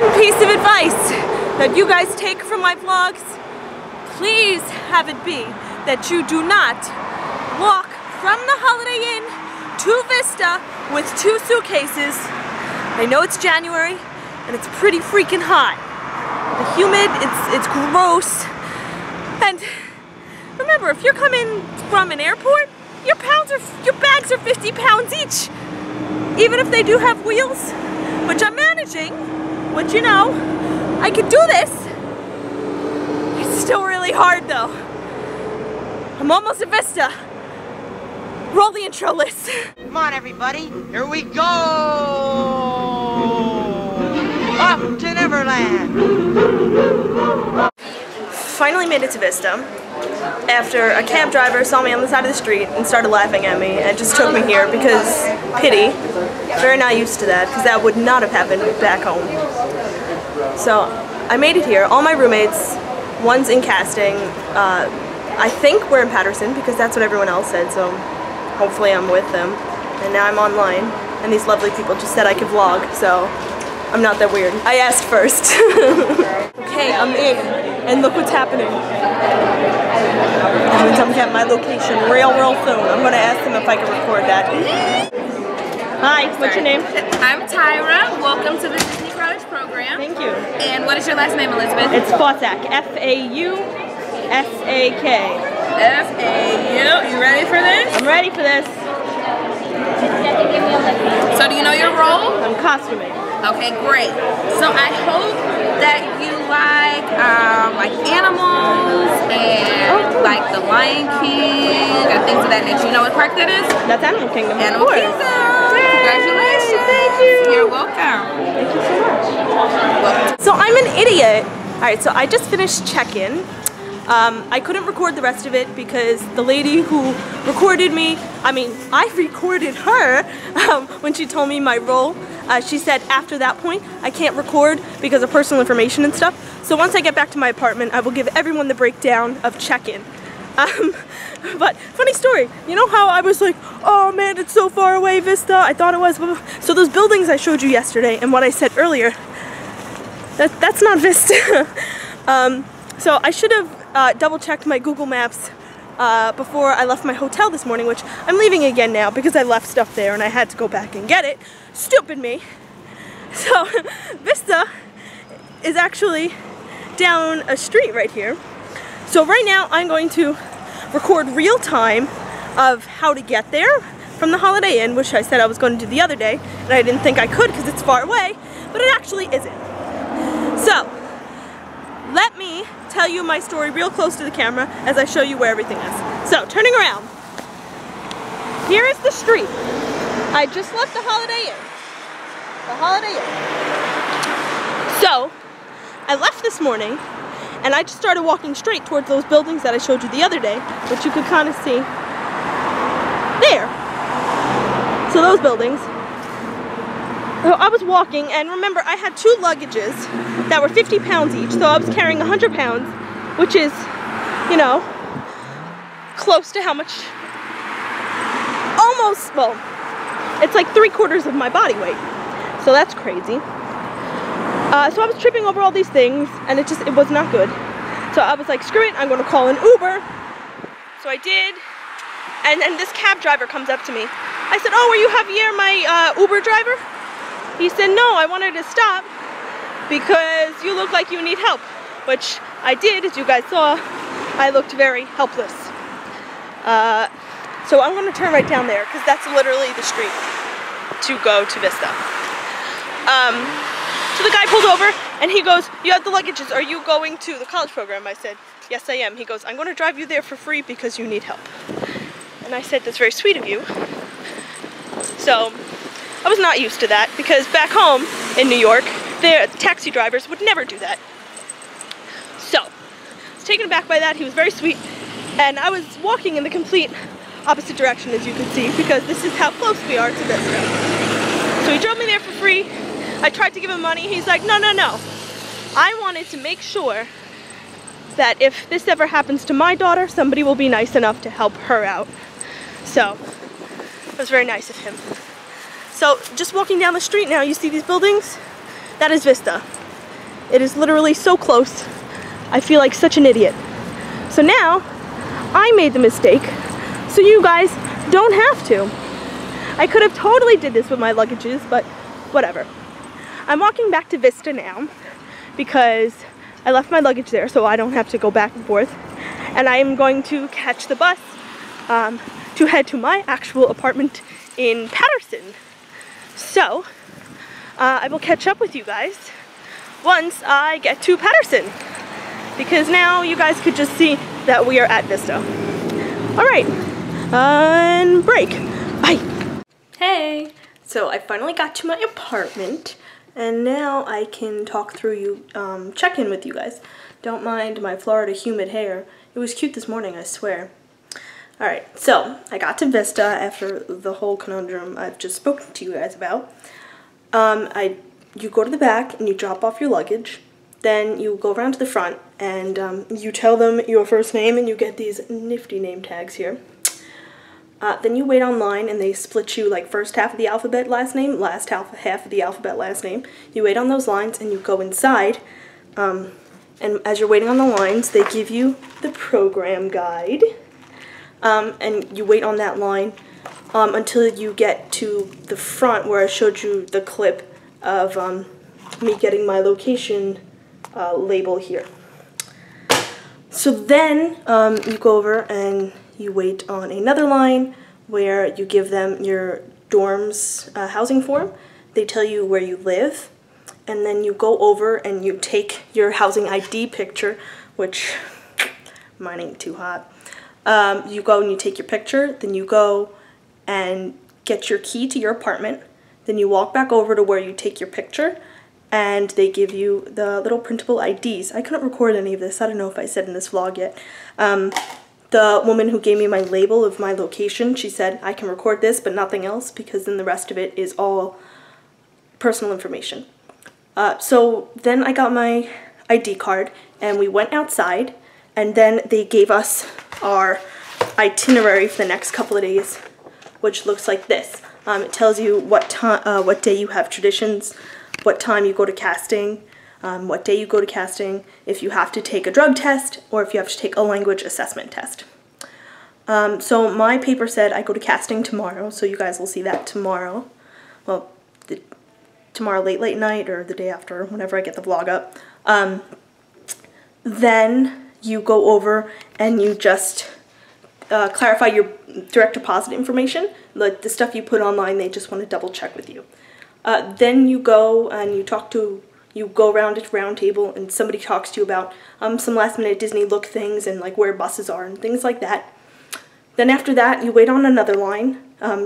one piece of advice that you guys take from my vlogs, please have it be that you do not walk from the Holiday Inn to Vista with 2 suitcases. I know it's January and it's pretty freaking hot. The humid, it's gross. And remember, if you're coming from an airport, your bags are 50 pounds each. Even if they do have wheels, which I'm managing, which you know, I can do this. It's still really hard though. I'm almost at Vista. Roll the intro, Liz. Come on, everybody. Here we go. Up to Neverland. Finally made it to Vista after a cab driver saw me on the side of the street and started laughing at me and just took me here because pity. Very not used to that because that would not have happened back home. So I made it here. All my roommates, one's in casting. I think we're in Patterson because that's what everyone else said, so hopefully I'm with them. And now I'm online and these lovely people just said I could vlog, so I'm not that weird. I asked first. Okay, I'm in and look what's happening. I'm gonna get my location real soon. I'm gonna ask them if I can record that. Hi, what's your name? I'm Tyra. Welcome to the Disney College program. Thank you. And what is your last name, Elizabeth? It's Fausak. F-A-U-S-A-K. F-A-U. You ready for this? I'm ready for this. So do you know your role? I'm costuming. Okay, great. So I hope that you like animals and like the Lion King and things of that nature. You know what park that is? That's Animal Kingdom. Animal Kingdom. Congratulations. Thank you. You're welcome. Thank you so much. So I'm an idiot. Alright, so I just finished check-in. I couldn't record the rest of it because the lady who recorded me, I recorded her when she told me my role. She said after that point I can't record because of personal information and stuff. So once I get back to my apartment, I will give everyone the breakdown of check-in. But funny story, you know how I was like, oh man, it's so far away, Vista, I thought it was. So those buildings I showed you yesterday and what I said earlier, that's not Vista. So I should have double-checked my Google Maps before I left my hotel this morning, which I'm leaving again now because I left stuff there and I had to go back and get it. Stupid me. So Vista is actually down a street right here. So right now I'm going to record real time of how to get there from the Holiday Inn, which I said I was going to do the other day, and I didn't think I could because it's far away, but it actually isn't. So let me tell you my story real close to the camera as I show you where everything is. So, turning around. Here is the street. I just left the Holiday Inn. The Holiday Inn. So, I left this morning and I just started walking straight towards those buildings that I showed you the other day, which you could kind of see there. So those buildings. So I was walking, and remember I had 2 luggages that were 50 pounds each, so I was carrying 100 pounds, which is, you know, close to how much, almost, well, it's like 3/4 of my body weight, so that's crazy. So I was tripping over all these things, and it was not good. So I was like, screw it, I'm going to call an Uber. So I did, and then this cab driver comes up to me. I said, oh, are you Javier, my Uber driver? He said, no, I wanted to stop because you look like you need help, which I did. As you guys saw, I looked very helpless. So I'm going to turn right down there because that's literally the street to go to Vista. So the guy pulled over and he goes, you have the luggages, are you going to the college program? I said, yes I am. He goes, I'm going to drive you there for free because you need help. And I said, that's very sweet of you. So I was not used to that because back home in New York, the taxi drivers would never do that. So I was taken aback by that. He was very sweet, and I was walking in the complete opposite direction, as you can see, because this is how close we are to Vista. So he drove me there for free. I tried to give him money. He's like, no, no, no. I wanted to make sure that if this ever happens to my daughter, somebody will be nice enough to help her out. So it was very nice of him. So just walking down the street now, you see these buildings? That is Vista. It is literally so close. I feel like such an idiot. So now, I made the mistake, so you guys don't have to. I could have totally did this with my luggages, but whatever. I'm walking back to Vista now because I left my luggage there so I don't have to go back and forth. And I am going to catch the bus to head to my actual apartment in Patterson. So, I will catch up with you guys once I get to Patterson, because now you guys could just see that we are at Vista. Alright, and break. Bye. Hey, so I finally got to my apartment, and now I can talk through check in with you guys. Don't mind my Florida humid hair. It was cute this morning, I swear. Alright, so I got to Vista after the whole conundrum I've just spoken to you guys about. You go to the back and you drop off your luggage. Then you go around to the front and you tell them your first name and you get these nifty name tags here. Then you wait online and they split you like first half of the alphabet last name, last half of the alphabet last name. You wait on those lines and you go inside. And as you're waiting on the lines, they give you the program guide. And you wait on that line until you get to the front where I showed you the clip of me getting my location label here. So then you go over and you wait on another line where you give them your dorm's housing form. They tell you where you live, and then you go over and you take your housing ID picture, which mine ain't too hot. You go and you take your picture, then you go and get your key to your apartment, then you walk back over to where you take your picture, and they give you the little printable IDs. I couldn't record any of this. I don't know if I said in this vlog yet. The woman who gave me my label of my location, she said, I can record this, but nothing else, because then the rest of it is all personal information. So then I got my ID card, and we went outside, and then they gave us our itinerary for the next couple of days, which looks like this. It tells you what day you have traditions, what time you go to casting, what day you go to casting, if you have to take a drug test, or if you have to take a language assessment test. So my paper said I go to casting tomorrow, so you guys will see that tomorrow. Well, tomorrow late night, or the day after, whenever I get the vlog up. Then you go over and you just clarify your direct deposit information. Like the stuff you put online, they just want to double check with you. Then you go and you go around a round table and somebody talks to you about some last minute Disney look things and like where buses are and things like that. Then after that, you wait on another line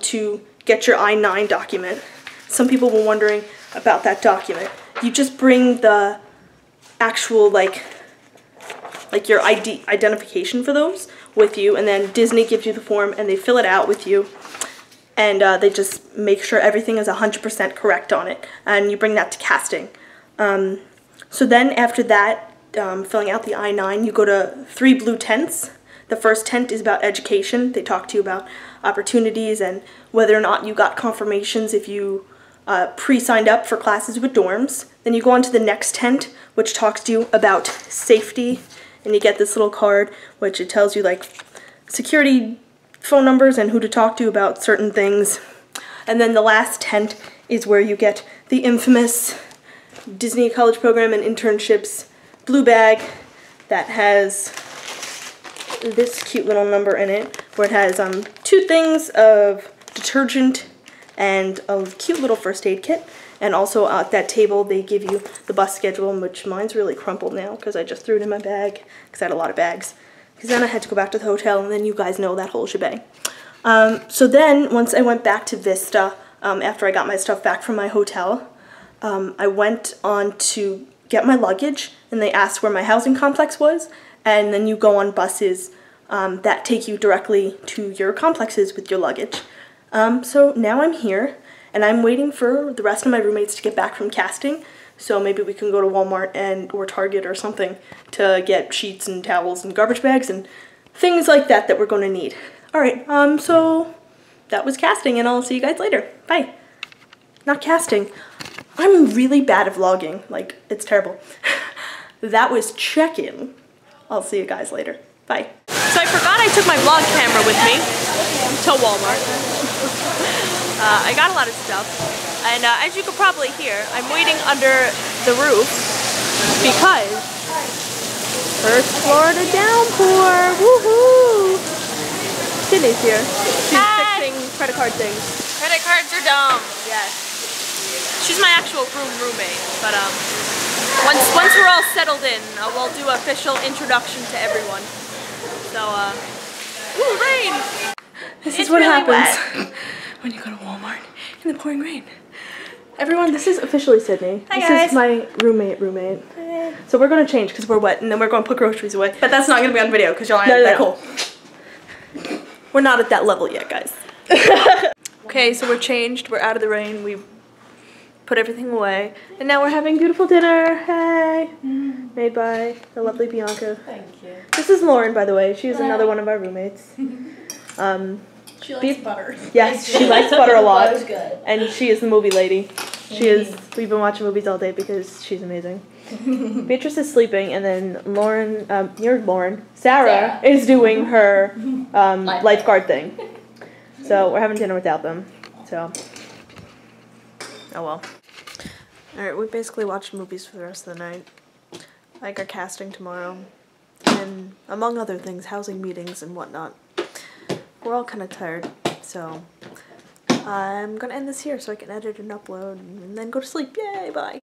to get your I-9 document. Some people were wondering about that document. You just bring the actual like your identification for those with you, and then Disney gives you the form and they fill it out with you, and they just make sure everything is 100% correct on it, and you bring that to casting. So then after that, filling out the I-9, you go to 3 blue tents. The first tent is about education. They talk to you about opportunities and whether or not you got confirmations if you pre-signed up for classes with dorms. Then you go on to the next tent, which talks to you about safety, and you get this little card which it tells you like security phone numbers and who to talk to about certain things. And then the last tent is where you get the infamous Disney College Program and Internships blue bag that has this cute little number in it, where it has 2 things of detergent and a cute little first aid kit. And also at that table they give you the bus schedule, which mine's really crumpled now because I just threw it in my bag because I had a lot of bags. Because then I had to go back to the hotel, and then you guys know that whole shebang. So then once I went back to Vista, after I got my stuff back from my hotel, I went on to get my luggage, and they asked where my housing complex was, and then you go on buses that take you directly to your complexes with your luggage. So now I'm here, and I'm waiting for the rest of my roommates to get back from casting, so maybe we can go to Walmart or Target or something to get sheets and towels and garbage bags and things like that we're going to need. Alright, so that was casting, and I'll see you guys later. Bye. Not casting. I'm really bad at vlogging. Like, it's terrible. That was check-in. I'll see you guys later. Bye. So I forgot I took my vlog camera with me to Walmart. I got a lot of stuff. And as you could probably hear, I'm waiting under the roof because first Florida downpour. Woohoo! Sydney's here. She's fixing credit card things. Credit cards are dumb. Yes. She's my actual roommate, but once we're all settled in, we'll do official introduction to everyone. So, ooh, rain! This is what really happens when you go to Walmart in the pouring rain. Everyone, this is officially Sydney. Hi, this guys. is my roommate. Hi. So we're gonna change because we're wet, and then we're gonna put groceries away. But that's not gonna be on video because y'all aren't that cool. We're not at that level yet, guys. Okay, so we're changed. We're out of the rain. We put everything away, and now we're having beautiful dinner. Hey, made by the lovely Bianca. Thank you. This is Lauren, by the way. She's another one of our roommates. She likes butter. Yes, she likes butter a lot. Butter's good. And she is the movie lady. She is. We've been watching movies all day because she's amazing. Beatrice is sleeping, and then Lauren, Sarah is doing her lifeguard thing. So we're having dinner without them. So, oh well. Alright, we basically watched movies for the rest of the night. Like our casting tomorrow. And among other things, housing meetings and whatnot. We're all kind of tired, so I'm gonna end this here so I can edit and upload and then go to sleep. Yay, bye!